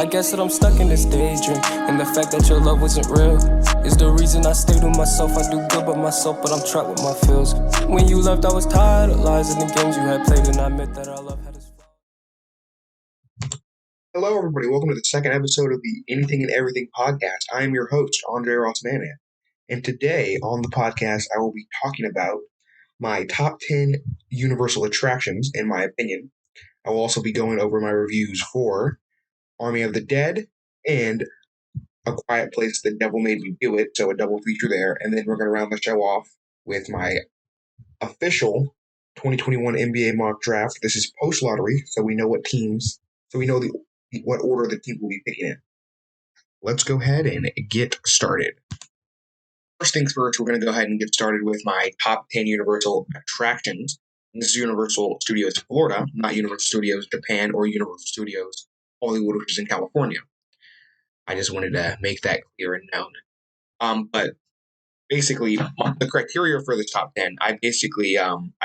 I guess that I'm stuck in this daydream, and the fact that your love wasn't real is the reason I stay to myself. I do good by myself, but I'm trapped with my feels. When you left, I was tired of lies and the games you had played, and I admit that our love had its flaws. Hello, everybody. Welcome to the second episode of the Anything and Everything podcast. I am your host, Andre Rossmanian. And today on the podcast, I will be talking about my top 10 Universal attractions, in my opinion. I will also be going over my reviews for Army of the Dead and A Quiet Place, The Devil Made Me Do It, so a double feature there. And then we're going to round the show off with my official 2021 NBA mock draft. This is post-lottery, so we know what what order the team will be picking in. Let's go ahead and get started. First things first, we're going to go ahead and get started with my top 10 Universal attractions. And this is Universal Studios Florida, not Universal Studios Japan or Universal Studios Hollywood, which is in California. I just wanted to make that clear and known. But basically, the criteria for the top 10, I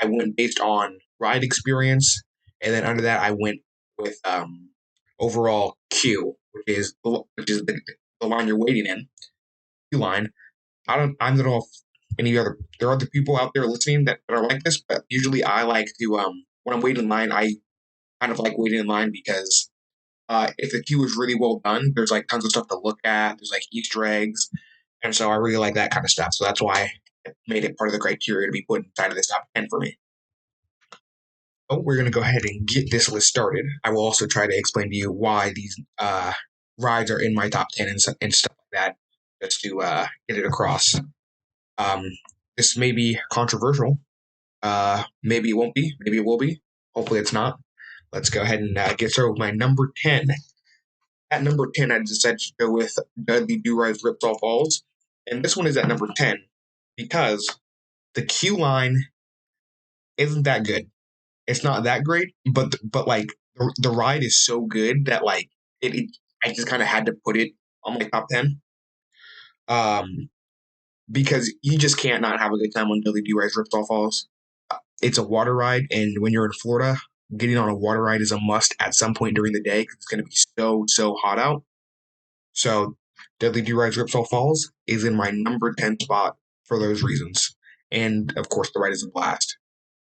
went based on ride experience, and then under that, I went with overall queue, which is the line you're waiting in, queue line. I don't know if there are other people out there listening that are like this, but usually I like to when I'm waiting in line, I kind of like waiting in line because if the queue is really well done, there's like tons of stuff to look at. There's like Easter eggs, and so I really like that kind of stuff. So that's why I made it part of the criteria to be put inside of this top 10 for me. So we're going to go ahead and get this list started. I will also try to explain to you why these rides are in my top 10 and stuff like that, just to get it across. This may be controversial. Maybe it won't be. Maybe it will be. Hopefully it's not. Let's go ahead and get started with my number 10. At number 10, I decided to go with Dudley Do-Ride's Ripsaw Falls. And this one is at number 10 because the queue line isn't that good. It's not that great, but like the ride is so good that like I just kind of had to put it on my top 10. Because you just can't not have a good time on Dudley Do-Ride's Ripsaw Falls. It's a water ride, and when you're in Florida, getting on a water ride is a must at some point during the day because it's going to be so hot out. So Dudley Do-Ride's Ripsaw Falls is in my number 10 spot for those reasons. And, of course, the ride is a blast.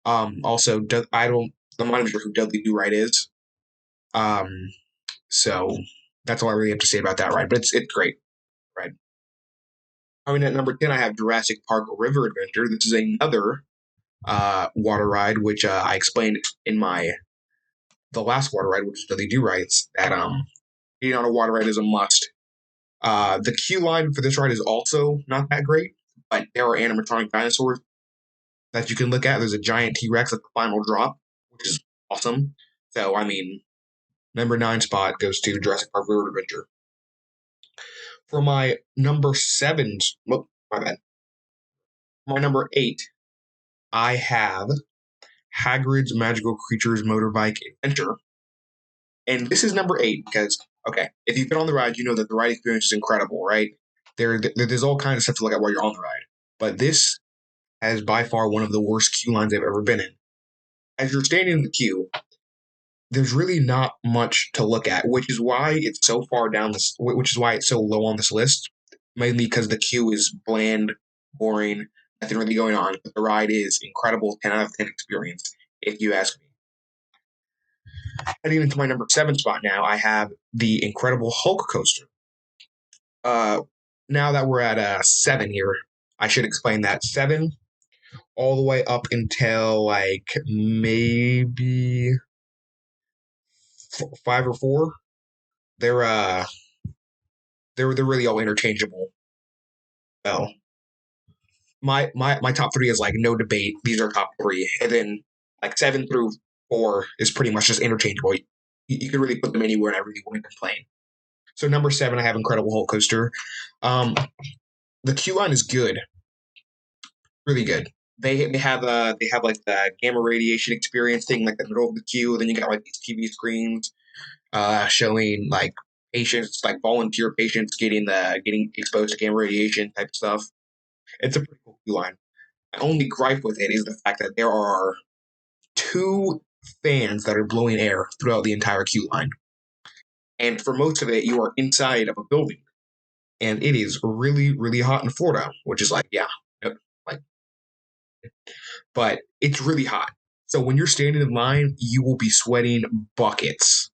Also, I'm not even sure who Dudley Do-Ride is. So that's all I really have to say about that ride, but it's great ride. Coming at number 10, I have Jurassic Park River Adventure. This is another water ride, which I explained in the last water ride, which is Dudley Do-Ride's, that getting on a water ride is a must. The queue line for this ride is also not that great, but there are animatronic dinosaurs that you can look at. There's a giant T-Rex at the final drop, which is awesome. So, I mean, number 9 spot goes to Jurassic Park River Adventure. For my number 7, my bad. My number 8, I have Hagrid's Magical Creatures Motorbike Adventure. And this is number 8 because, okay, if you've been on the ride, you know that the ride experience is incredible, right? There's all kinds of stuff to look at while you're on the ride. But this has by far one of the worst queue lines I've ever been in. As you're standing in the queue, there's really not much to look at, which is why it's so far down this, which is why it's so low on this list, mainly because the queue is bland, boring, nothing really going on. But the ride is incredible, 10 out of 10 experience, if you ask me. Heading into my number 7 spot now, I have the Incredible Hulk Coaster. Now that we're at 7 here, I should explain that 7 all the way up until like maybe 5 or 4. They're really all interchangeable. Well, my top 3 is like no debate. These are top 3, and then like 7 through 4 is pretty much just interchangeable. You can really put them anywhere, and I really wouldn't complain. So number 7, I have Incredible Hulk Coaster. The queue line is good, really good. They have like the gamma radiation experience thing, like the middle of the queue. Then you got like these TV screens showing like patients, like volunteer patients getting exposed to gamma radiation type stuff. It's a pretty cool queue line. My only gripe with it is the fact that there are 2 fans that are blowing air throughout the entire queue line. And for most of it, you are inside of a building. And it is really, really hot in Florida, which is like, yeah, like, but it's really hot. So when you're standing in line, you will be sweating buckets.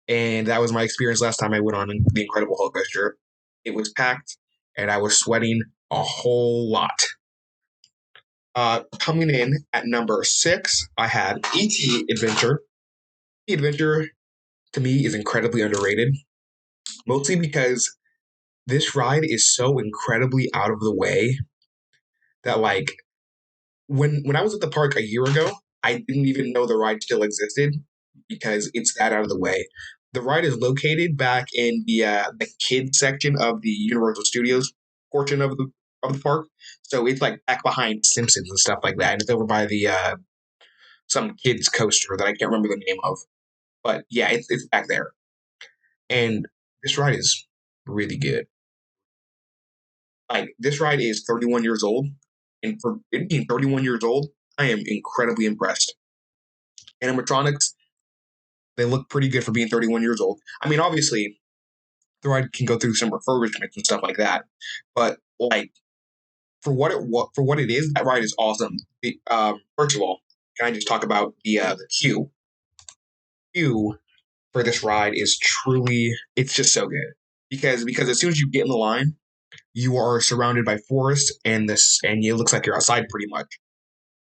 And that was my experience last time I went on the Incredible Hulk coaster. It was packed, and I was sweating a whole lot. Coming in at number 6, I had E.T. Adventure. E.T. Adventure, to me, is incredibly underrated, mostly because this ride is so incredibly out of the way that, like, when I was at the park a year ago, I didn't even know the ride still existed because it's that out of the way. The ride is located back in the kids section of the Universal Studios portion of the park. So it's like back behind Simpsons and stuff like that, and it's over by the some kids coaster that I can't remember the name of. But yeah, it's back there, and this ride is really good. Like this ride is 31 years old, and for it being 31 years old, I am incredibly impressed. Animatronics, they look pretty good for being 31 years old. I mean, obviously, the ride can go through some refurbishments and stuff like that, but like for what it is, that ride is awesome. First of all, can I just talk about the queue? Queue for this ride is truly, it's just so good because as soon as you get in the line, you are surrounded by forest and it looks like you're outside pretty much.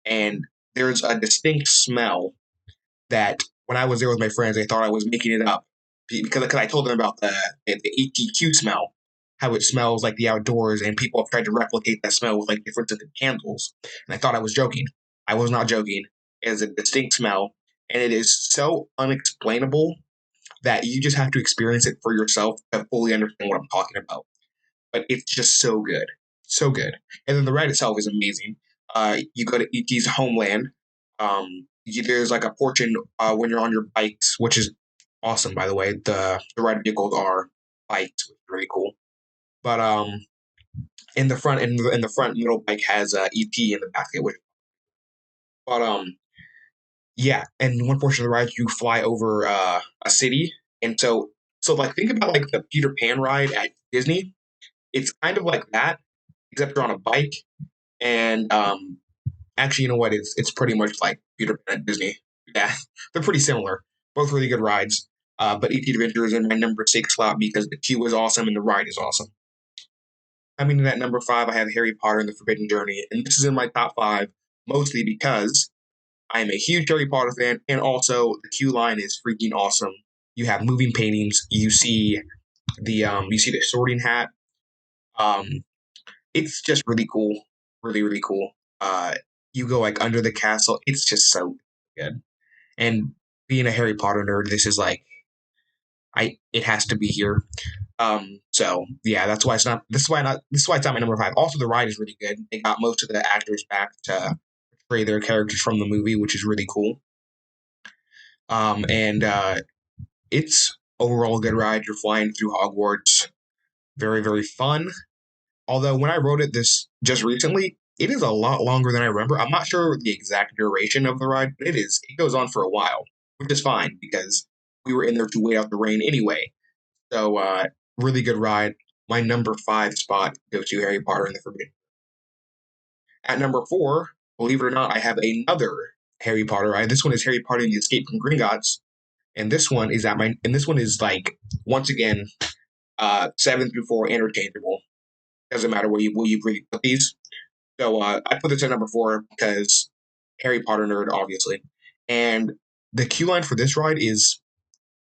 And there's a distinct smell that when I was there with my friends, they thought I was making it up because I told them about the ETQ smell, how it smells like the outdoors, and people have tried to replicate that smell with like different scented candles. And I thought I was joking. I was not joking. It is a distinct smell, and it is so unexplainable that you just have to experience it for yourself to fully understand what I'm talking about. But it's just so good, so good. And then the ride itself is amazing. You go to E.T.'s homeland. There's like a portion when you're on your bikes, which is awesome, by the way. The ride vehicles are bikes, which is really cool. But in the front middle bike has ET in the basket. But yeah, and one portion of the ride you fly over a city, and so like think about like the Peter Pan ride at Disney. It's kind of like that, except you're on a bike, and actually, you know what? It's pretty much like Peter Pan at Disney. Yeah, they're pretty similar. Both really good rides. But E.T. Adventure is in my number 6 slot because the queue is awesome and the ride is awesome. I mean, at number 5, I have Harry Potter and the Forbidden Journey, and this is in my top 5 mostly because I am a huge Harry Potter fan, and also the queue line is freaking awesome. You have moving paintings. You see the Sorting Hat. Um, it's just really cool, really really cool. You go like under the castle. It's just so good. And being a Harry Potter nerd, this is like it has to be here. So yeah, that's why it's not. This is why it's not my number 5. Also, the ride is really good. They got most of the actors back to portray their characters from the movie, which is really cool. And it's overall a good ride. You're flying through Hogwarts. Very very fun. Although when I wrote it this just recently, it is a lot longer than I remember. I'm not sure the exact duration of the ride, but it is. It goes on for a while, which is fine because we were in there to wait out the rain anyway. So, really good ride. My number 5 spot goes to Harry Potter and the Forbidden. At number 4, believe it or not, I have another Harry Potter ride. This one is Harry Potter and the Escape from Gringotts, and this one is like once again 7 through 4 interchangeable. Doesn't matter where you put these. So I put this at number 4 because Harry Potter nerd, obviously. And the queue line for this ride is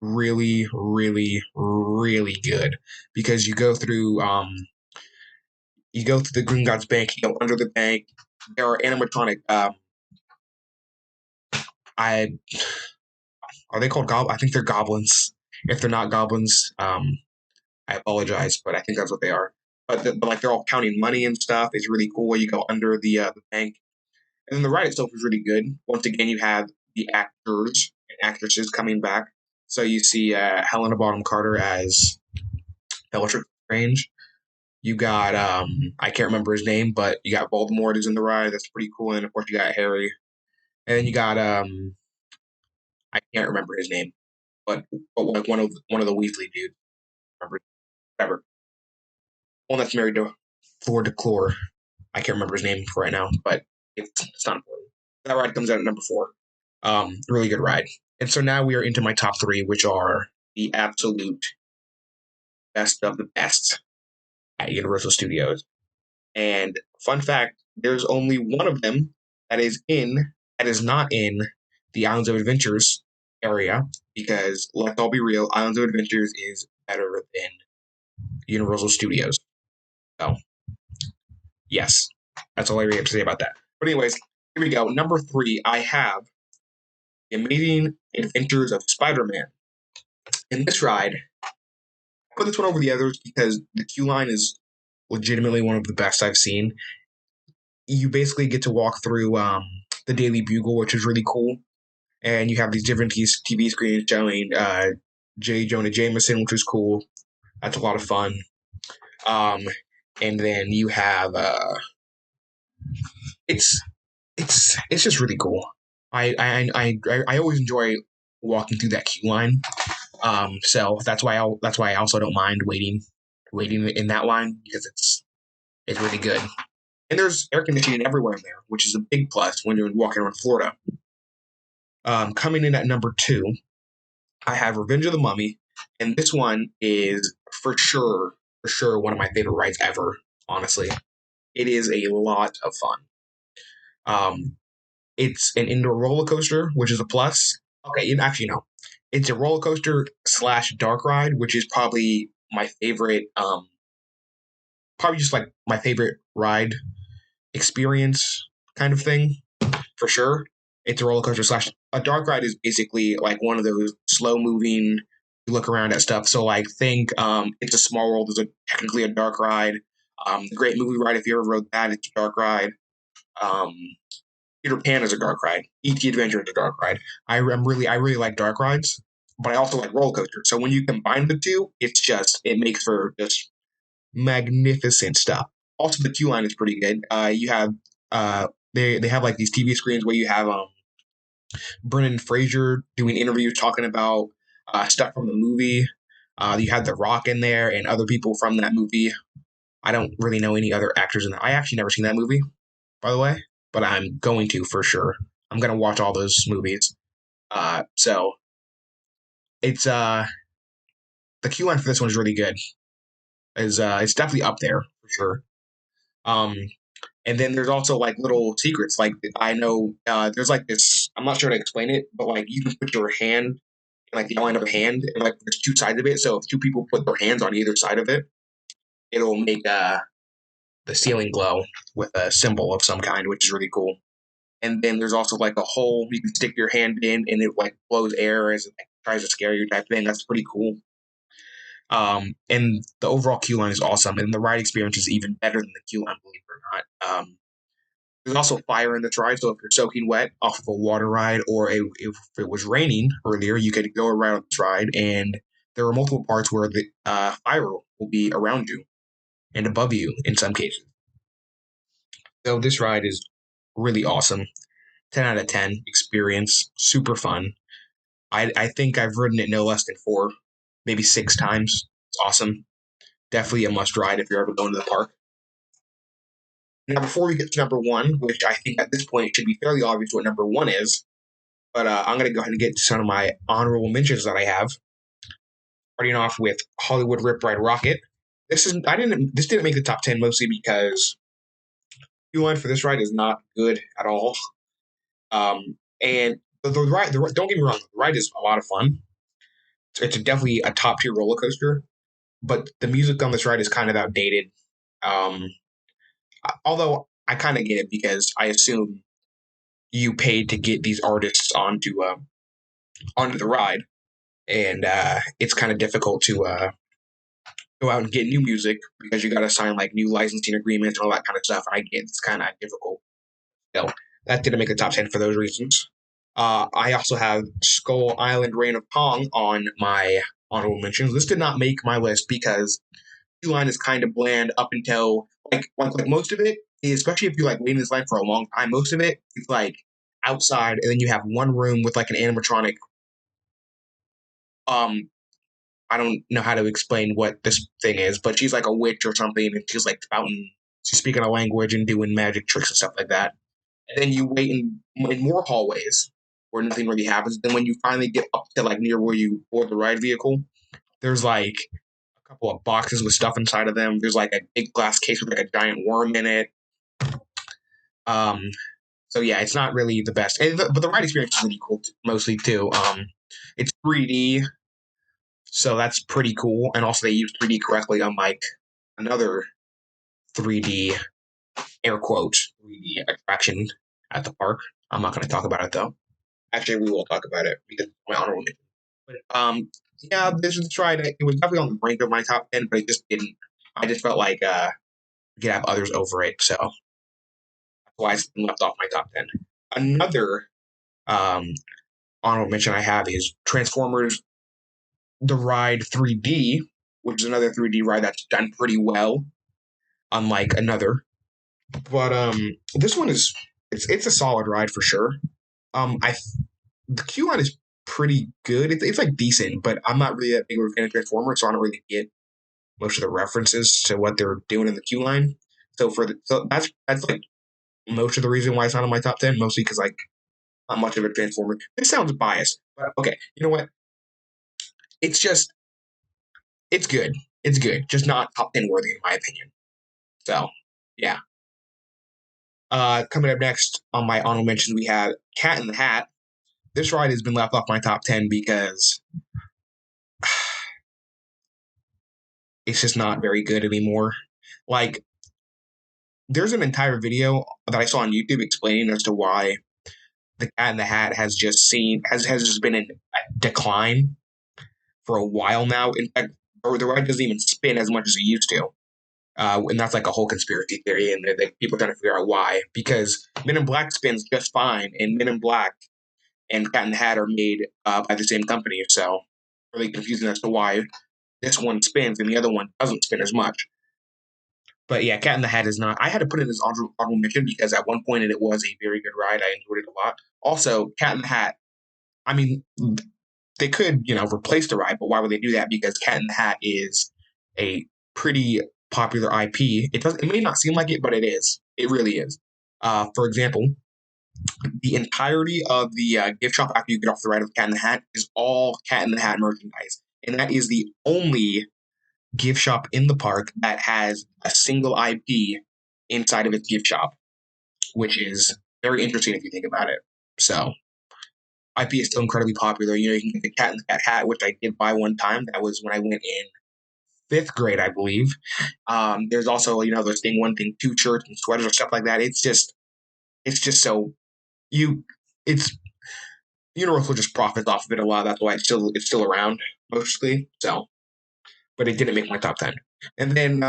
really, really, really good because you go through the Gringotts Bank, you go under the bank. There are animatronic. I Are they called goblins? I think they're goblins. If they're not goblins, I apologize, but I think that's what they are. But like they're all counting money and stuff. It's really cool. You go under the bank, and then the ride itself is really good. Once again, you have the actors and actresses coming back. So you see Helena Bonham Carter as Bellatrix Strange. You got I can't remember his name, but you got Voldemort is in the ride. That's pretty cool. And of course you got Harry. And then you got I can't remember his name. but like one of the Weasley dudes. Remember, whatever. One that's married to Lord DeClore. I can't remember his name right now, but it's not important. That ride comes out at number 4. Really good ride. And so now we are into my top 3, which are the absolute best of the best at Universal Studios. And fun fact, there's only one of them that is not in the Islands of Adventures area, because let's all be real, Islands of Adventures is better than Universal Studios. So, yes, that's all I really have to say about that. But anyways, here we go. Number 3, I have The Amazing Adventures of Spider-Man. In this ride, I put this one over the others because the queue line is legitimately one of the best I've seen. You basically get to walk through the Daily Bugle, which is really cool. And you have these different TV screens showing J. Jonah Jameson, which is cool. That's a lot of fun. And then you have it's just really cool. I always enjoy walking through that queue line. So that's why I also don't mind waiting in that line, because it's really good. And there's air conditioning everywhere in there, which is a big plus when you're walking around Florida. Coming in at number 2, I have Revenge of the Mummy, and this one is for sure one of my favorite rides ever. Honestly, it is a lot of fun. It's an indoor roller coaster, which is a plus. Okay, actually no, it's a roller coaster / dark ride, which is probably my favorite. Probably just like my favorite ride experience kind of thing, for sure. It's a roller coaster / a dark ride is basically like one of those slow moving, you look around at stuff. So like think It's a Small World is technically a dark ride. The Great Movie Ride, if you ever rode that, it's a dark ride. Peter Pan is a dark ride. E.T. Adventure is a dark ride. I really like dark rides, but I also like roller coasters. So when you combine the two, it makes for just magnificent stuff. Also, the queue line is pretty good. You have they have like these TV screens where you have Brendan Fraser doing interviews talking about stuff from the movie. You have The Rock in there and other people from that movie. I don't really know any other actors in that. I actually never seen that movie, by the way, but I'm going to for sure. I'm gonna watch all those movies. So it's the queue line for this one is really good. It's definitely up there for sure. And then there's also like little secrets. Like I know there's like this. I'm not sure how to explain it, but like you can put your hand in like the outline of a hand, and like there's 2 sides of it. So if 2 people put their hands on either side of it, it'll make the ceiling glow with a symbol of some kind, which is really cool. And then there's also like a hole you can stick your hand in, and it like blows air as it like, tries to scare you type thing. That's pretty cool. And the overall queue line is awesome, and the ride experience is even better than the queue line, believe it or not. There's also fire in this ride, so if you're soaking wet off of a water ride, or if it was raining earlier, you could go around this ride, and there are multiple parts where the fire will be around you and above you in some cases. So this ride is really awesome. 10 out of 10 experience, super fun. I think I've ridden it no less than 4, maybe 6 times. It's awesome. Definitely a must ride if you're ever going to the park. Now, before we get to number 1, which I think at this point should be fairly obvious what number 1 is, but I'm going to go ahead and get to some of my honorable mentions that I have. Starting off with Hollywood Rip Ride Rocket. This didn't make the top 10 mostly because the line for this ride is not good at all. And the ride, don't get me wrong, the ride is a lot of fun. It's definitely a top tier roller coaster, but the music on this ride is kind of outdated. Although I kind of get it, because I assume you paid to get these artists onto the ride, and it's kind of difficult to go out and get new music because you got to sign like new licensing agreements and all that kind of stuff. And I get it's kind of difficult. So that didn't make the top 10 for those reasons. I also have Skull Island Reign of Kong on my honorable mentions. This did not make my list because queue line is kind of bland up until like most of it, especially if you like wait in this line for a long time. Most of it is like outside, and then you have one room with like an animatronic I don't know how to explain what this thing is, but she's like a witch or something, and she's speaking a language and doing magic tricks and stuff like that. And then you wait in more hallways where nothing really happens. Then when you finally get up to like near where you board the ride vehicle, there's like a couple of boxes with stuff inside of them. There's like a big glass case with like a giant worm in it. Um, so yeah, it's not really the best, but the ride experience is really cool, mostly too. It's 3D, so that's pretty cool, and also they use 3D correctly, unlike another 3D air quotes 3D attraction at the park. I'm not going to talk about it though. Actually, we will talk about it because it's my honorable mention. But yeah, this ride it was definitely on the brink of my top 10, but it just didn't. I just felt like we could have others over it, so that's why it's been left off my top 10. Another um, honorable mention I have is Transformers: The Ride 3D, which is another 3D ride that's done pretty well, unlike another. But this one is it's a solid ride for sure. I The queue line is pretty good. It's like decent, but I'm not really that big of a fan of Transformers, so I don't really get most of the references to what they're doing in the queue line. So that's like most of the reason why it's not in my top 10. Mostly because like not much of a Transformer. This sounds biased, but okay. You know what? It's just it's good. It's good, just not top 10 worthy in my opinion. So yeah. Coming up next on my honorable mentions, we have Cat in the Hat. This ride has been left off my top 10 because it's just not very good anymore. Like, there's an entire video that I saw on YouTube explaining as to why the Cat in the Hat has just been in a decline for a while now. In fact, the ride doesn't even spin as much as it used to. And that's like a whole conspiracy theory, and people are trying to figure out why. Because Men in Black spins just fine, and Men in Black and Cat in the Hat are made by the same company, so really confusing as to why this one spins and the other one doesn't spin as much. But yeah, Cat in the Hat is not. I had to put it as honorable mention because at one point it was a very good ride. I enjoyed it a lot. Also, Cat in the Hat. I mean, they could replace the ride, but why would they do that? Because Cat in the Hat is a pretty popular IP. It may not seem like it, but it is. It really is. For example, the entirety of the gift shop after you get off the ride of Cat in the Hat is all Cat in the Hat merchandise, and that is the only gift shop in the park that has a single IP inside of its gift shop, which is very interesting if you think about it. So, IP is still incredibly popular. You can get the Cat in the Hat hat, which I did buy one time. That was when I went in fifth grade, I believe. There's also, there's thing one, thing two shirts and sweaters or stuff like that. It's just so it's Universal just profits off of it a lot. That's why it's still around mostly. So, but it didn't make my top 10. And then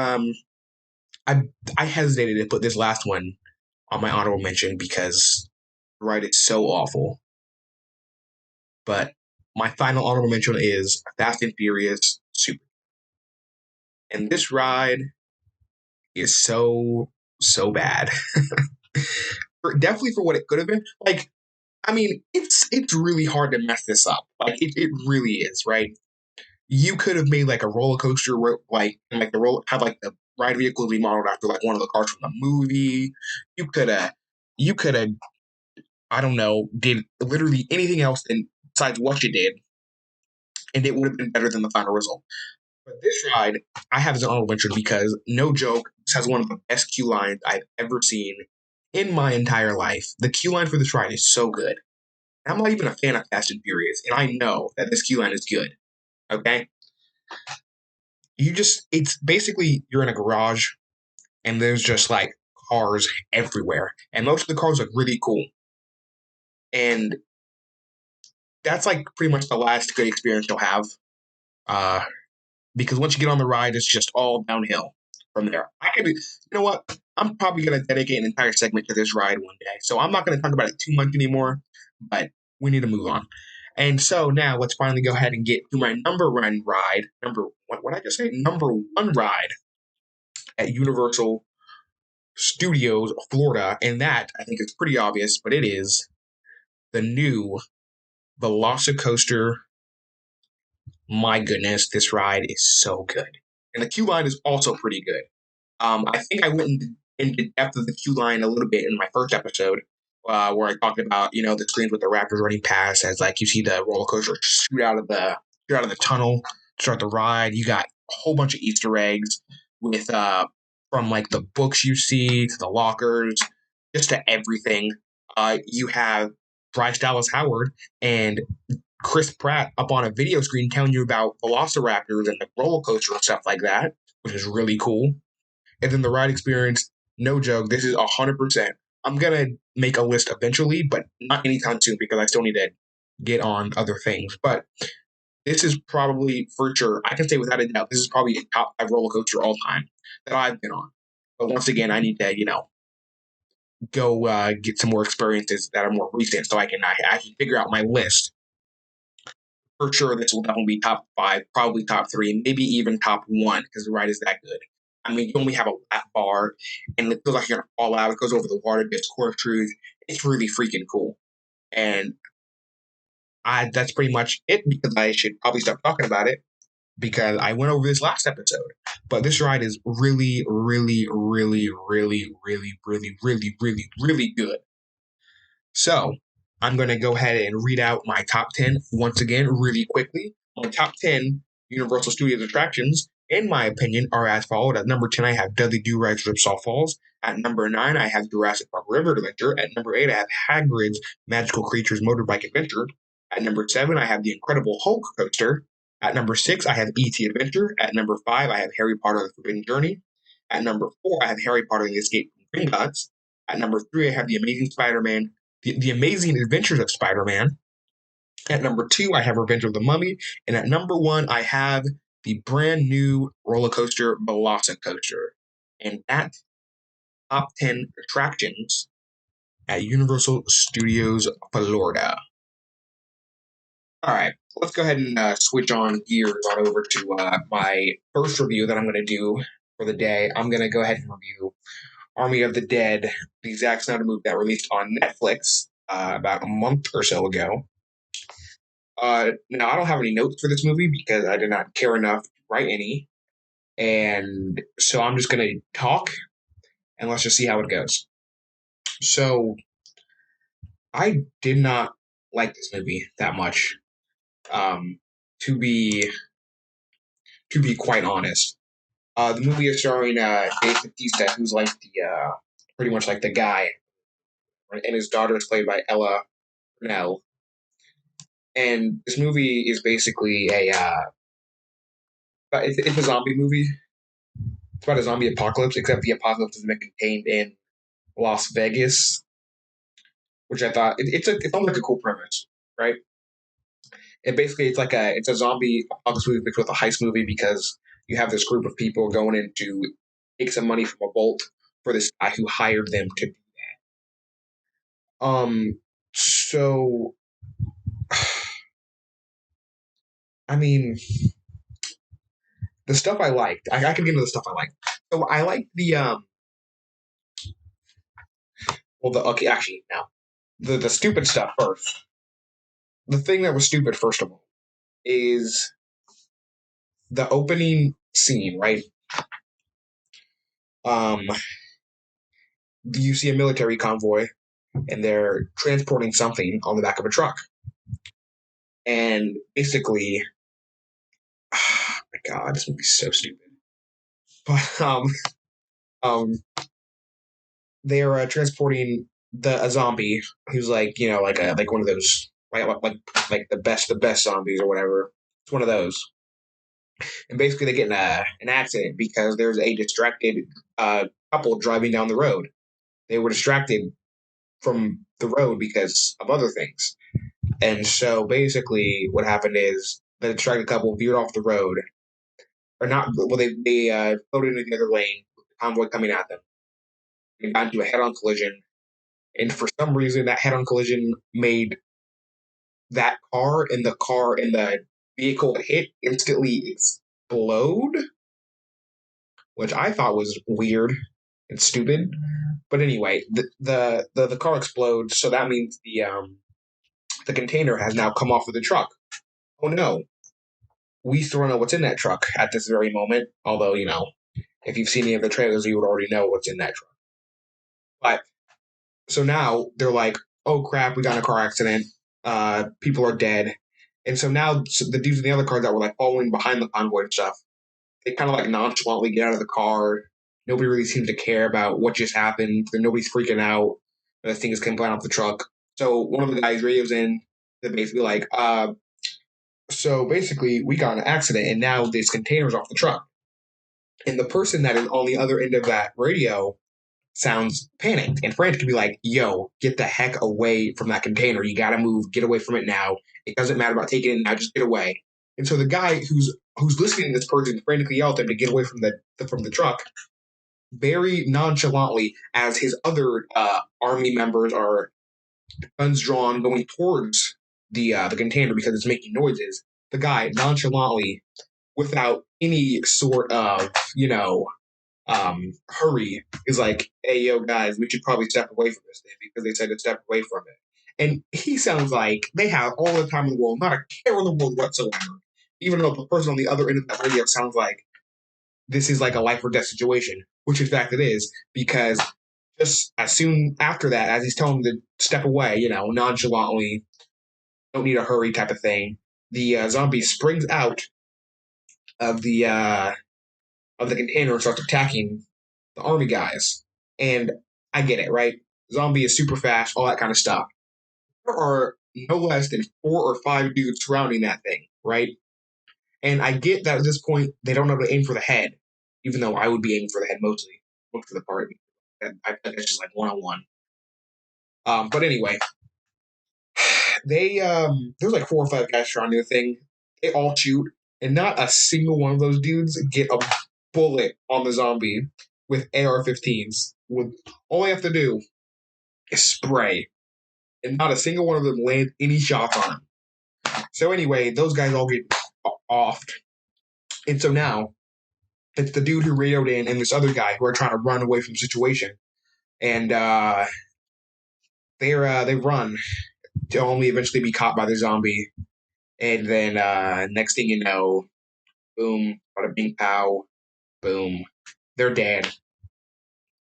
I hesitated to put this last one on my honorable mention because the ride is so awful. But my final honorable mention is Fast and Furious Super. And this ride is so bad. Definitely for what it could have been. Like, I mean, it's really hard to mess this up. Like, it really is, right? You could have made like a roller coaster where have like the ride vehicle be modeled after like one of the cars from the movie. You could have I don't know, did literally anything else besides what you did, and it would have been better than the final result. But this ride, I have as an honorable mention because, no joke, this has one of the best queue lines I've ever seen in my entire life. The queue line for this ride is so good. I'm not even a fan of Fast and Furious, and I know that this queue line is good. Okay? It's basically you're in a garage, and there's just like cars everywhere. And most of the cars look really cool. And that's like pretty much the last good experience you'll have. Because once you get on the ride, it's just all downhill from there. You know what? I'm probably going to dedicate an entire segment to this ride one day. So I'm not going to talk about it too much anymore, but we need to move on. And so now let's finally go ahead and get to my number one ride. What did I just say? Number one ride at Universal Studios, Florida. And that, I think it's pretty obvious, but it is the new Velocicoaster my goodness, this ride is so good. And the queue line is also pretty good. I think I went into depth of the queue line a little bit in my first episode, where I talked about the screens with the Raptors running past as like you see the roller coaster shoot out of the tunnel, start the ride. You got a whole bunch of Easter eggs with from like the books you see to the lockers, just to everything. You have Bryce Dallas Howard and Chris Pratt up on a video screen telling you about Velociraptors and the roller coaster and stuff like that, which is really cool. And then the ride experience, no joke, this is 100%. I'm going to make a list eventually, but not anytime soon because I still need to get on other things. But this is probably, for sure, I can say without a doubt, this is probably a top 5 roller coaster all time that I've been on. But once again, I need to, go get some more experiences that are more recent so I can figure out my list. For sure, this will definitely be top 5, probably top 3, maybe even top 1 because the ride is that good. I mean, you only have a lap bar, and it feels like you're going to fall out. It goes over the water, gets corkscrews. It's really freaking cool. And that's pretty much it because I should probably stop talking about it because I went over this last episode. But this ride is really, really, really, really, really, really, really, really, really good. So I'm going to go ahead and read out my top 10 once again really quickly. My top 10 Universal Studios attractions, in my opinion, are as followed. At number 10, I have Dudley Do-Ride's Ripsaw Falls. At number 9, I have Jurassic Park River Adventure. At number 8, I have Hagrid's Magical Creatures Motorbike Adventure. At number 7, I have The Incredible Hulk Coaster. At number 6, I have E.T. Adventure. At number 5, I have Harry Potter The Forbidden Journey. At number 4, I have Harry Potter and the Escape from Gringotts. At number 3, I have The Amazing Spider-Man, the Amazing Adventures of Spider-Man. At number 2, I have Revenge of the Mummy. And at number 1, I have the brand new roller coaster Velocicoaster. And that's top 10 attractions at Universal Studios Florida. All right, let's go ahead and switch on gears on over to my first review that I'm going to do for the day. I'm going to go ahead and review Army of the Dead, the Zack Snyder movie that released on Netflix about a month or so ago. Now, I don't have any notes for this movie because I did not care enough to write any. And so I'm just going to talk and let's just see how it goes. So, I did not like this movie that much, to be quite honest. The movie is starring Dave Bautista, who's like pretty much like the guy, right? And his daughter is played by Ella Purnell. And this movie is basically it's a zombie movie. It's about a zombie apocalypse, except the apocalypse has been contained in Las Vegas, which I thought it sounds like a cool premise, right? And basically, it's a zombie apocalypse movie mixed with a heist movie because you have this group of people going in to take some money from a vault for this guy who hired them to do that. So, I mean, the stuff I liked, I can get into the stuff I liked. So I liked the stupid stuff first. The thing that was stupid, first of all, is the opening scene, right? You see a military convoy, and they're transporting something on the back of a truck. And basically, oh my God, this movie's so stupid. But they are transporting a zombie who's like one of those like the best zombies or whatever. It's one of those. And basically, they get in an accident because there's a distracted couple driving down the road. They were distracted from the road because of other things. And so basically what happened is the distracted couple veered off the road. Or not, well, they floated into the other lane with the convoy coming at them. They got into a head-on collision. And for some reason, that head-on collision made that car and the vehicle it hit instantly explode, which I thought was weird and stupid. But anyway, the car explodes, so that means the container has now come off of the truck. Oh no. we still don't know what's in that truck at this very moment. Although, if you've seen any of the trailers, you would already know what's in that truck. But so now they're like, oh crap, we got in a car accident. People are dead. And so now the dudes in the other cars that were like following behind the convoy and stuff, they kind of like nonchalantly get out of the car. Nobody really seems to care about what just happened. Nobody's freaking out. The thing is coming flying off the truck. So one of the guys radios in. They're basically like, so basically we got in an accident and now this container's off the truck. And the person that is on the other end of that radio sounds panicked and frantic to be like, yo, get the heck away from that container. You gotta move, get away from it now. It doesn't matter about taking it now, just get away. And so the guy who's listening to this person frantically yell at them to get away from the truck, very nonchalantly, as his other army members are guns drawn going towards the container because it's making noises, the guy nonchalantly, without any sort of hurry, is like, hey, yo, guys, we should probably step away from this thing because they said to step away from it. And he sounds like they have all the time in the world, not a care in the world whatsoever. Even though the person on the other end of that radio sounds like this is like a life or death situation, which in fact it is, because just as soon after that, as he's telling them to step away, nonchalantly, don't need a hurry type of thing, the zombie springs out of the container and starts attacking the army guys. And I get it, right? Zombie is super fast, all that kind of stuff. There are no less than 4 or 5 dudes surrounding that thing, right? And I get that at this point they don't know to aim for the head, even though I would be aiming for the head most of the part. I think it's just like one-on-one. But anyway, there's like 4 or 5 guys surrounding the thing. They all shoot, and not a single one of those dudes get a bullet on the zombie with AR-15s. All they have to do is spray, and not a single one of them land any shots on him. So anyway, those guys all get offed, and so now it's the dude who radioed in and this other guy who are trying to run away from the situation, and they run to only eventually be caught by the zombie, and then next thing you know, boom, bada bing pow, boom, they're dead.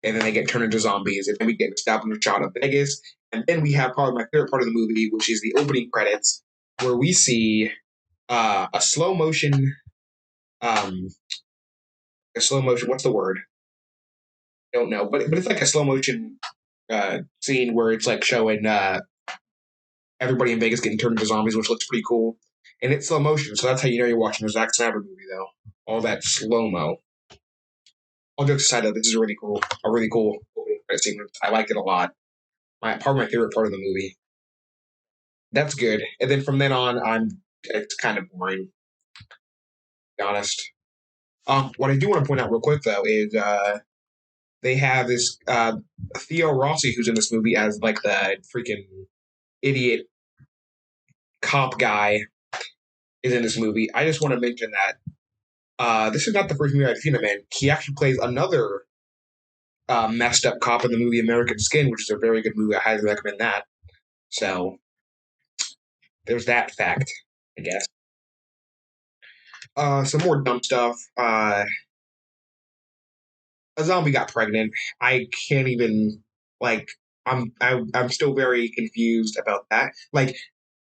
And then they get turned into zombies, and then we get a establishing shot of Vegas, and then we have probably my favorite part of the movie, which is the opening credits, where we see a slow motion, what's the word? I don't know, but it's like a slow motion scene where it's like showing everybody in Vegas getting turned into zombies, which looks pretty cool. And it's slow motion, so that's how you know you're watching a Zack Snyder movie, though. All that slow mo. All jokes aside, though, this is a really cool opening credit sequence. I liked it a lot. Probably my favorite part of the movie. That's good. And then from then on, it's kind of boring, to be honest. What I do want to point out real quick, though, is they have this Theo Rossi who's in this movie as like the freaking idiot cop guy is in this movie. I just want to mention that this is not the first movie I've seen him in. He actually plays another messed up cop in the movie American Skin, which is a very good movie. I highly recommend that. So there's that fact, I guess. Some more dumb stuff. A zombie got pregnant. I can't even like. I'm still very confused about that. Like,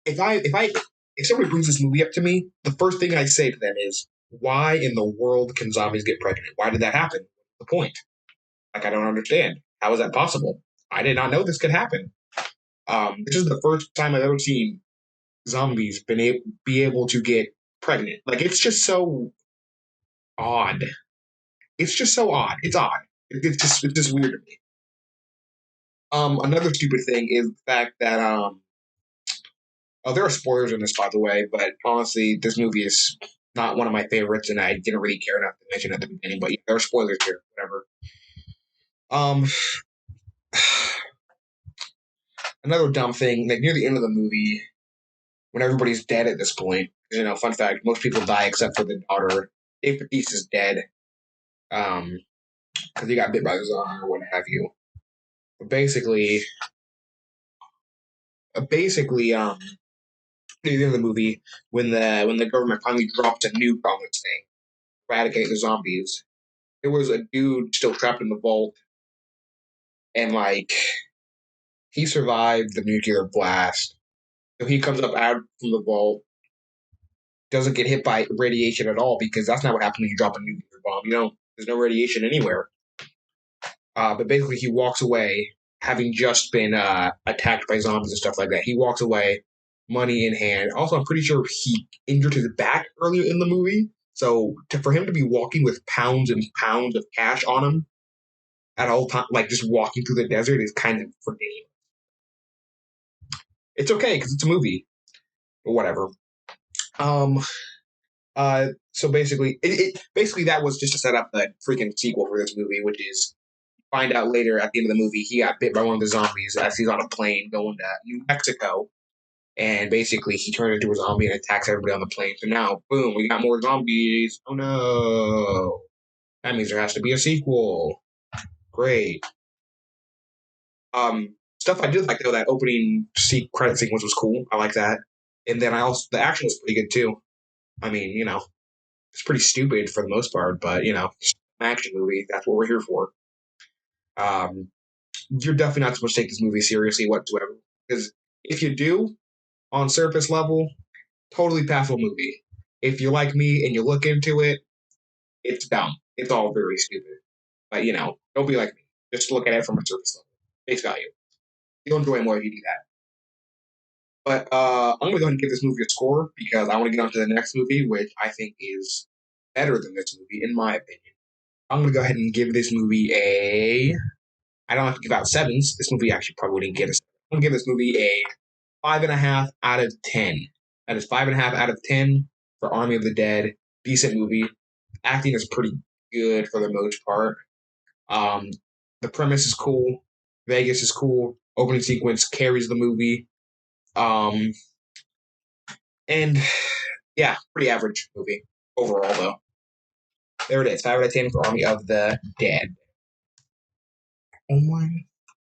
if somebody brings this movie up to me, the first thing I say to them is, "Why in the world can zombies get pregnant? Why did that happen? What's the point? Like, I don't understand. How is that possible? I did not know this could happen." This is the first time I've ever seen zombies be able to get pregnant. Like, it's just so odd. It's just so odd. It's odd. It's just weird to me. Another stupid thing is the fact that there are spoilers in this, by the way, but honestly, this movie is not one of my favorites, and I didn't really care enough to mention at the beginning. But yeah, there are spoilers here, whatever. Another dumb thing, like near the end of the movie, when everybody's dead at this point, fun fact, most people die except for the daughter. Dave Bautista is dead, because he got bit by the zombie or what have you. But basically, near the end of the movie when the government finally dropped a nuke on this thing, eradicate the zombies. There was a dude still trapped in the vault, and like he survived the nuclear blast. So he comes up out from the vault, doesn't get hit by radiation at all because that's not what happens when you drop a nuclear bomb. There's no radiation anywhere. But basically, he walks away, having just been attacked by zombies and stuff like that. He walks away, money in hand. Also, I'm pretty sure he injured his back earlier in the movie. So for him to be walking with pounds and pounds of cash on him at all time, like just walking through the desert, is kind of ridiculous. It's okay because it's a movie, or whatever. Um. So basically, basically that was just to set up the freaking sequel for this movie, which is find out later at the end of the movie he got bit by one of the zombies as he's on a plane going to New Mexico, and basically he turned into a zombie and attacks everybody on the plane. So now, boom, we got more zombies. Oh no, that means there has to be a sequel. Great. Stuff I did like though, that opening credit sequence was cool. I like that, and then the action was pretty good too. I mean, it's pretty stupid for the most part, but it's an action movie. That's what we're here for. Um, you're definitely not supposed to take this movie seriously whatsoever. Because if you do, on surface level, totally passable movie. If you're like me and you look into it, it's dumb. It's all very stupid. But don't be like me. Just look at it from a surface level, face value. You'll enjoy more if you do that. But I'm gonna go ahead and give this movie a score because I want to get on to the next movie, which I think is better than this movie, in my opinion. I'm gonna go ahead and give this movie a. I don't have to give out sevens. This movie actually probably wouldn't get a. I'm gonna give this movie a 5.5 out of 10. That is 5.5 out of 10 for Army of the Dead. Decent movie. Acting is pretty good for the most part. The premise is cool. Vegas is cool. Opening sequence carries the movie. And yeah, pretty average movie overall though. There it is. 5 out of 10 for Army of the Dead. Oh my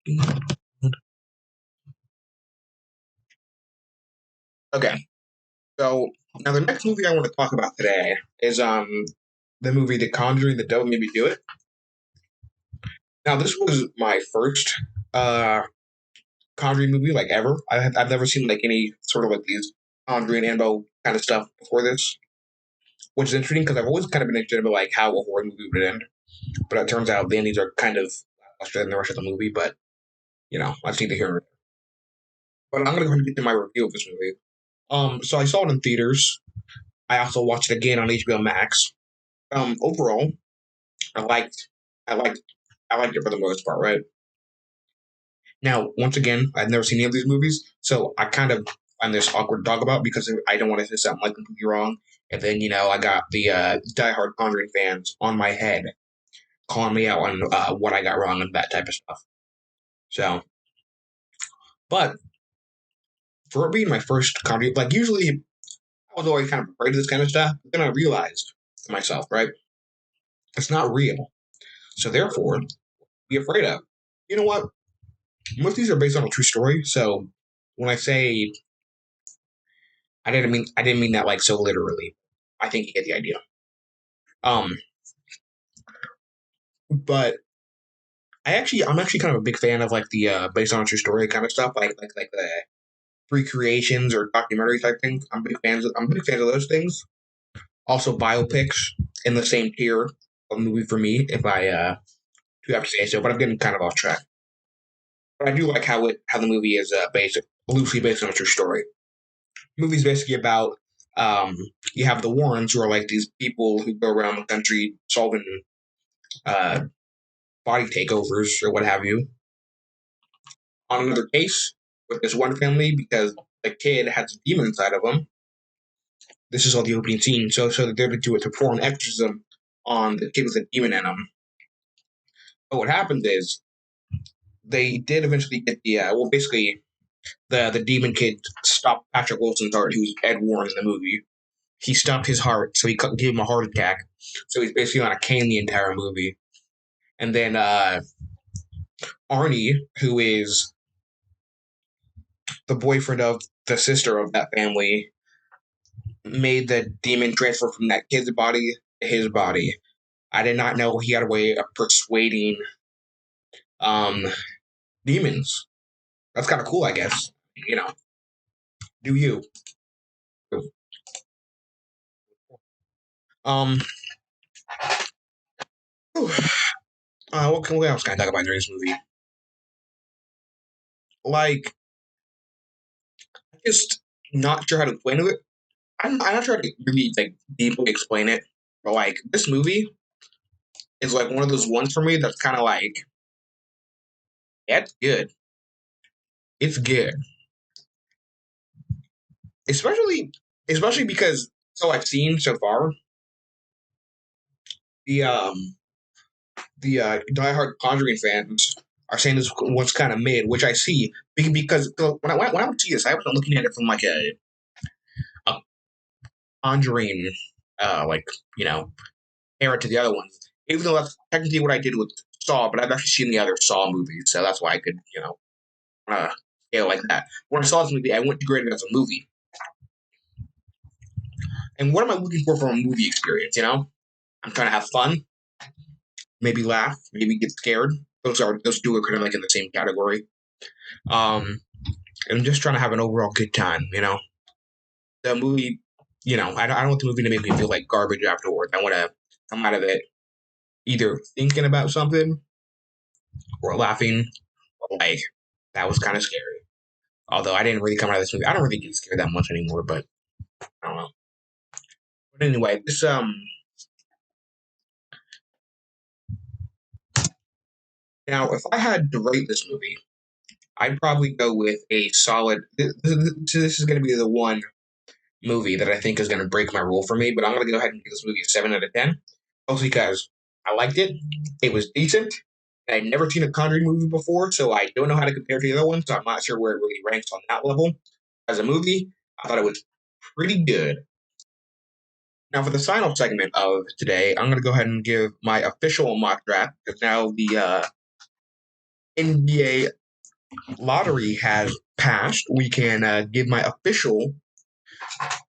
God. Okay. So now the next movie I want to talk about today is the movie The Conjuring, The Devil Made Me Do It. Now this was my first Conjuring movie like ever. I've never seen like any sort of like these Conjuring Annabelle kind of stuff before this, which is interesting because I've always kind of been interested about like how a horror movie would end, but it turns out the endings are kind of lackluster than the rest of the movie. But I just need to hear it. But I'm gonna go ahead and get to my review of this movie. So I saw it in theaters. I also watched it again on HBO Max. Overall, I liked, I liked, I liked it for the most part, right? Now, once again, I've never seen any of these movies, so I kind of find this awkward to talk about because I don't want to say something like completely wrong. And then, I got the diehard Conjuring fans on my head calling me out on what I got wrong and that type of stuff. So, but for it being my first Conjuring, like usually I was always kind of afraid of this kind of stuff, but then I realized to myself, right, it's not real. So therefore, be afraid of. You know what? Most of these are based on a true story, so when I say I didn't mean that like so literally. I think you get the idea. Um, but I'm actually kind of a big fan of like the based on a true story kind of stuff, like the recreations or documentary type things. I'm big fans of those things. Also, biopics in the same tier of movie for me, if I do have to say so. But I'm getting kind of off track. But I do like how the movie is loosely based on a true story. The movie's basically about you have the Warrens, who are like these people who go around the country solving uh, body takeovers or what have you. On another case with this one family, because the kid has a demon inside of him. This is all the opening scene. So they're to do it to perform an exorcism on the kid with a demon in him. But what happens is they did eventually get basically the demon kid stopped Patrick Wilson's heart, who's Ed Warren in the movie. He stopped his heart, so he gave him a heart attack. So he's basically on a cane the entire movie. And then Arnie, who is the boyfriend of the sister of that family made the demon transfer from that kid's body to his body. I did not know he had a way of persuading um demons. That's kind of cool, I guess. You know, do you? Um, what else can I talk about during this movie? Like, just not sure how to explain it. I'm not sure how to really like deeply explain it, but like this movie is like one of those ones for me that's kind of like, yeah, it's good. It's good, especially especially because so I've seen so far the diehard Conjuring fans are saying this was kind of mid, which I see because when I would see this, I wasn't looking at it from like a Conjuring like you know compare it to the other ones. Even though that's technically what I did with Saw, but I've actually seen the other Saw movies, so that's why I could scale like that. When I saw this movie, I went to grade it as a movie. And what am I looking for from a movie experience? I'm trying to have fun, maybe laugh, maybe get scared. Those two are kind of like in the same category. And I'm just trying to have an overall good time. The movie. I don't want the movie to make me feel like garbage afterwards. I want to come out of it either thinking about something or laughing or like that was kind of scary. Although I didn't really come out of this movie. I don't really get scared that much anymore, but I don't know. But anyway, this now if I had to rate this movie, I'd probably go with a solid. This is going to be the one movie that I think is going to break my rule for me, but I'm going to go ahead and give this movie a 7 out of 10. Mostly because I liked it. It was decent. I'd never seen a Conjuring movie before, so I don't know how to compare to the other ones, so I'm not sure where it really ranks on that level. As a movie, I thought it was pretty good. Now, for the final segment of today, I'm going to go ahead and give my official mock draft because now the NBA lottery has passed. We can give my official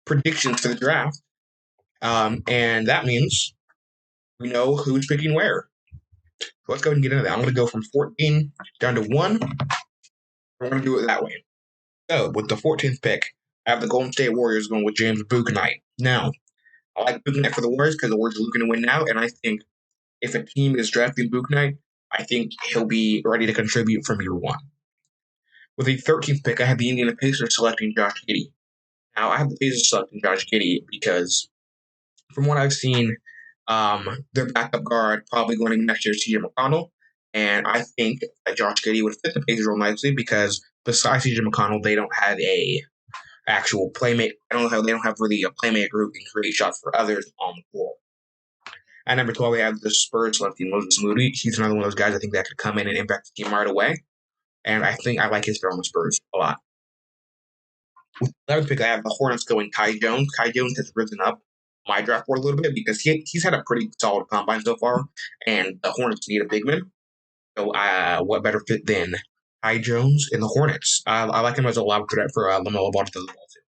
predictions for the draft, and that means we know who's picking where. So let's go ahead and get into that. I'm going to go from 14 down to 1. We're going to do it that way. So, with the 14th pick, I have the Golden State Warriors going with James Bouknight. Now, I like Bouknight for the Warriors because the Warriors are looking to win now, and I think if a team is drafting Bouknight, I think he'll be ready to contribute from year one. With the 13th pick, I have the Indiana Pacers selecting Josh Giddey. Now, I have the Pacers selecting Josh Giddey because, from what I've seen, their backup guard probably going to next year is CJ McConnell, and I think that Josh Giddey would fit the Pacers role nicely because besides CJ McConnell, they don't have a actual playmate. They don't have really a playmaker who can create shots for others on the floor. At number 12, we have the Spurs selecting Moses Moody. He's another one of those guys I think that could come in and impact the team right away. And I think I like his fit on the Spurs a lot. With the 11th pick, I have the Hornets going Kai Jones. Kai Jones has risen up my draft board a little bit because he's had a pretty solid combine so far, and the Hornets need a big man. So what better fit than Kai Jones in the Hornets? I like him as a lob threat for LaMelo Ball to the ball too.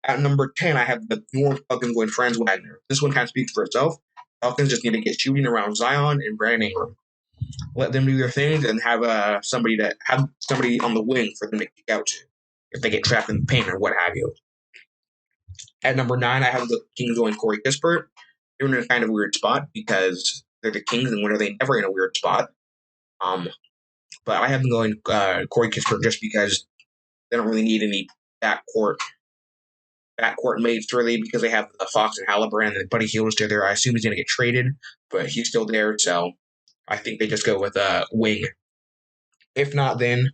At number 10, I have the New Orleans Pelicans going Franz Wagner. This one kind of speaks for itself. Pelicans just need to get shooting around Zion and Brandon Ingram. Let them do their things and have somebody on the wing for them to kick out to if they get trapped in the paint or what have you. At number 9, I have the Kings going Corey Kispert. They're in a kind of weird spot because they're the Kings, and when are they never in a weird spot? But I have them going Corey Kispert just because they don't really need any backcourt mates really because they have the Fox and Halliburton and Buddy Hield is still there. I assume he's going to get traded, but he's still there, so I think they just go with wing. If not, then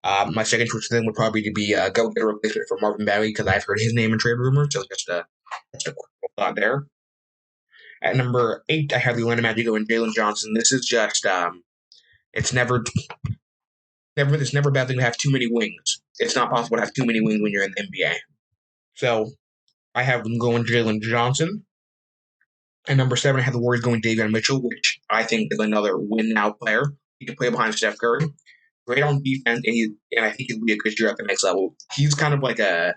my second choice then would probably be go get a replacement for Marvin Bagley because I've heard his name in trade rumors, so just a quick thought there. At number 8, I have the Atlanta Magic going Jalen Johnson. This is just it's never a bad thing to have too many wings. It's not possible to have too many wings when you're in the NBA. So I have them going Jalen Johnson. At number 7, I have the Warriors going Davion Mitchell, which I think is another win-now player. He can play behind Steph Curry. great on defense, and I think he'll be a good shooter at the next level. He's kind of like a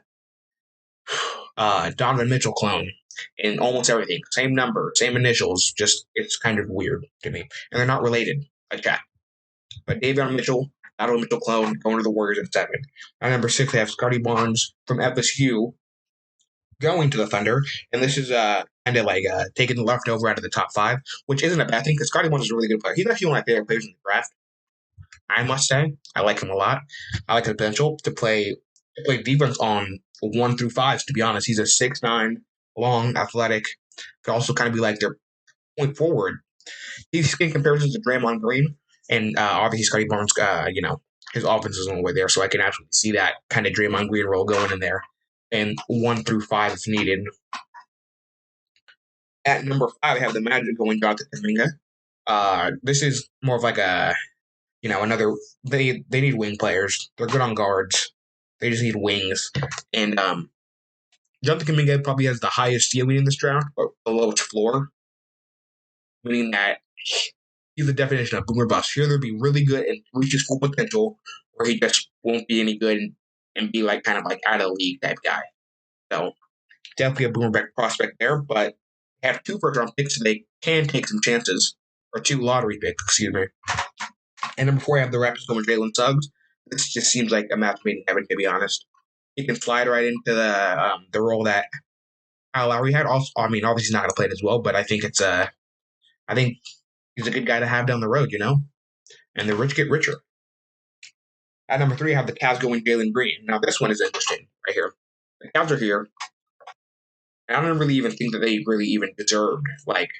Donovan Mitchell clone in almost everything. Same number, same initials, just it's kind of weird to me. And they're not related, like that. But Davion Mitchell, Donovan Mitchell clone, going to the Warriors at 7. At number 6, I have Scotty Barnes from FSU going to the Thunder. And this is kind of like taking the leftover out of the top 5, which isn't a bad thing because Scotty Barnes is a really good player. He's actually one of my favorite players in the draft. I must say, I like him a lot. I like his potential to play defense on 1 through 5s, to be honest. He's a 6'9", long, athletic. Could also kind of be like their point forward. He's in comparison to Draymond Green. And obviously Scotty Barnes, his offense is on the way there. So I can actually see that kind of Draymond Green role going in there. And 1 through 5 if needed. At number 5, I have the Magic going Jonathan Kuminga. This is more of like a, another, they need wing players. They're good on guards. They just need wings. And Jonathan Kuminga probably has the highest ceiling in this draft, but the lowest floor. Meaning that he's the definition of boomer bust. He'll either be really good and reach his full potential, or he just won't be any good and be like kind of like out of the league type guy. So definitely a boomer prospect there, but they have 2 first-round picks, so they can take some chances, or 2 lottery picks, excuse me. And number 4, I have the Raptors going Jalen Suggs. This just seems like a match made in heaven, to be honest. He can slide right into the role that Kyle Lowry had. Also, I mean, obviously he's not going to play it as well, but I think I think he's a good guy to have down the road, And the rich get richer. At number 3, I have the Cavs going Jalen Green. Now, this one is interesting right here. The Cavs are here. And I don't really even think that they really even deserved, like,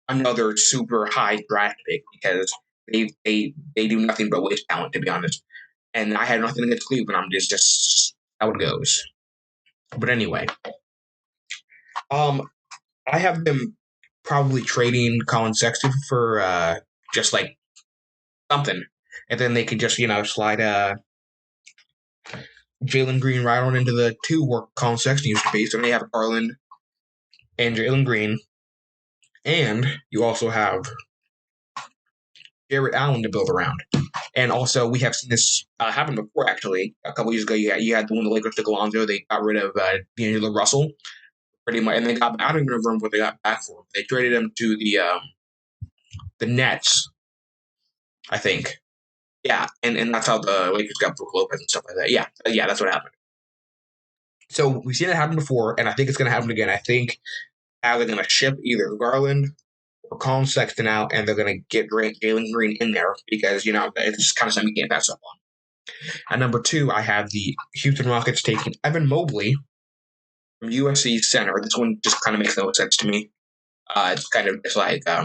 another super high draft pick because they do nothing but waste talent, to be honest. And I had nothing against Cleveland. I'm just how it goes. But anyway, I have them probably trading Colin Sexton for just like something, and then they could just slide Jalen Green right on into the 2 where Colin Sexton used to be. So they have Garland and Jalen Green, and you also have Jarrett Allen to build around. And also, we have seen this happen before, actually. A couple years ago, you had when the Lakers took Alonzo, they got rid of D'Angelo Russell, pretty much. And they got, I don't even remember what they got back for him. They traded him to the Nets, I think. Yeah, and that's how the Lakers got Brook Lopez and stuff like that. Yeah, that's what happened. So we've seen it happen before, and I think it's going to happen again. I think they're going to ship either Garland or Colin Sexton out, and they're going to get Jalen Green in there because, it's kind of something you can't pass up on. At number 2, I have the Houston Rockets taking Evan Mobley from USC center. This one just kind of makes no sense to me. It's kind of just like, they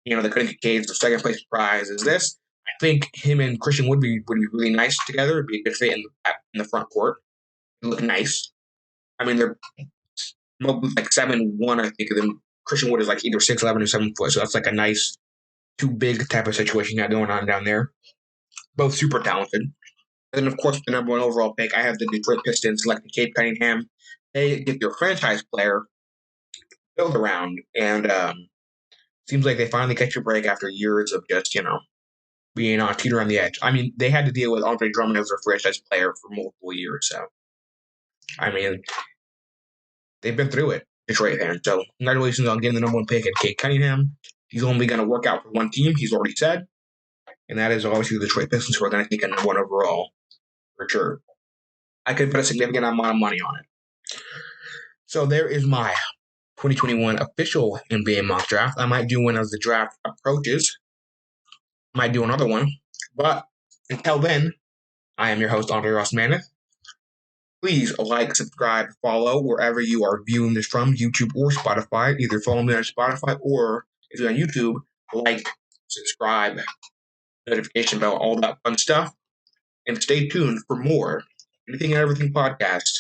couldn't get Cage. The second place prize is this. I think him and Christian would be really nice together. It'd be a good fit in the front court. It'd look nice. I mean, they're Mobley's like 7'1", I think, and then Christian Wood is like either 6'11" or 7 foot. So that's like a nice 2 big type of situation you got going on down there. Both super talented. And then, of course, the number 1 overall pick, I have the Detroit Pistons selecting Cade Cunningham. They get their franchise player build around, and seems like they finally catch a break after years of just, being on teeter on the edge. I mean, they had to deal with Andre Drummond as their franchise player for multiple years, so I mean, they've been through it, Detroit fans. So congratulations on getting the number 1 pick at Cade Cunningham. He's only going to work out for one team, he's already said, and that is obviously the Detroit Pistons, who are going to take a number 1 overall for sure. I could put a significant amount of money on it. So there is my 2021 official NBA mock draft. I might do one as the draft approaches. Might do another one. But until then, I am your host, Andre Ross Maneth. Please like, subscribe, follow wherever you are viewing this from, YouTube or Spotify. Either follow me on Spotify or if you're on YouTube, like, subscribe, notification bell, all that fun stuff. And stay tuned for more Anything and Everything podcast.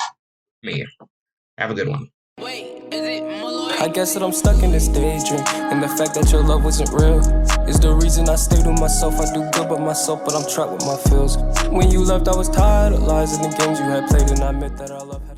Me. Have a good one. I guess that I'm stuck in this daydream, and the fact that your love wasn't real is the reason I stay to myself. I do good by myself, but I'm trapped with my feels. When you left, I was tired of lies and the games you had played, and I admit that I love